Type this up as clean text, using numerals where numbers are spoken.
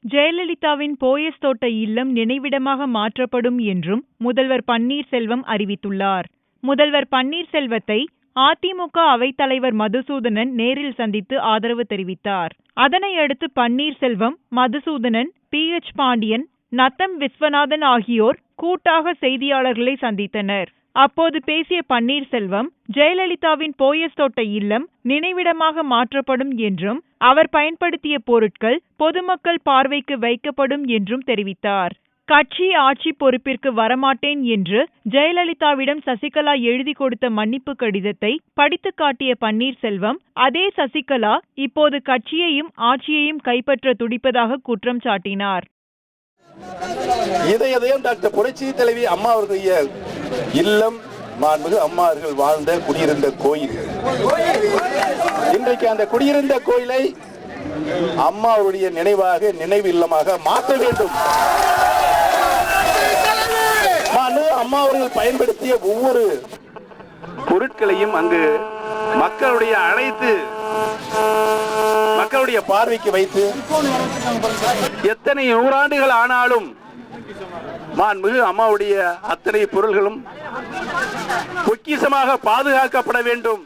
ஜெயலலிதாவின் போயஸ் தோட்ட இல்லம் நினைவிடமாக மாற்றப்படும் என்றும் முதல்வர் பன்னீர்செல்வம் அறிவித்துள்ளார். முதல்வர் பன்னீர்செல்வத்தை அதிமுக அவைத்தலைவர் மதுசூதனன் நேரில் சந்தித்து ஆதரவு தெரிவித்தார். அதனையடுத்து பன்னீர்செல்வம், மதுசூதனன், PH பாண்டியன், நத்தம் விஸ்வநாதன் ஆகியோர் கூட்டாக செய்தியாளர்களை சந்தித்தனர். அப்போது பேசிய பன்னீர்செல்வம், ஜெயலலிதாவின் போயஸ் தோட்ட இல்லம் நினைவிடமாக மாற்றப்படும் என்றும் அவர் பயன்படுத்திய பொருட்கள் பொதுமக்கள் பார்வைக்கு வைக்கப்படும் என்றும் தெரிவித்தார். கட்சி ஆட்சி பொறுப்பிற்கு வரமாட்டேன் என்று ஜெயலலிதாவிடம் சசிகலா எழுதி கொடுத்த மன்னிப்பு கடிதத்தை படித்து காட்டிய பன்னீர்செல்வம், அதே சசிகலா இப்போது கட்சியையும் ஆட்சியையும் கைப்பற்ற துடிப்பதாக குற்றம் சாட்டினார். இதயம் டாக்டர் புரட்சி தலைவி அம்மா அவர்களுடைய இல்லம், மாண்புமிகு அம்மா அவர்கள் வாழ்ந்த குடியிருந்த கோயில். இன்றைக்கு அந்த குடியிருந்த கோயிலை அம்மா அவருடைய நினைவாக, நினைவு இல்லமாக மாற்ற வேண்டும். அம்மா அவர்கள் பயன்படுத்திய ஒவ்வொரு பொருட்களையும் அங்கு மக்களுடைய பார்வைக்கு வைத்து எத்தனை நூறாண்டுகள் ஆனாலும் மாண்புமிகு அம்மாவுடைய அத்தனை பொருள்களும் பொக்கிஷமாக பாதுகாக்கப்பட வேண்டும்.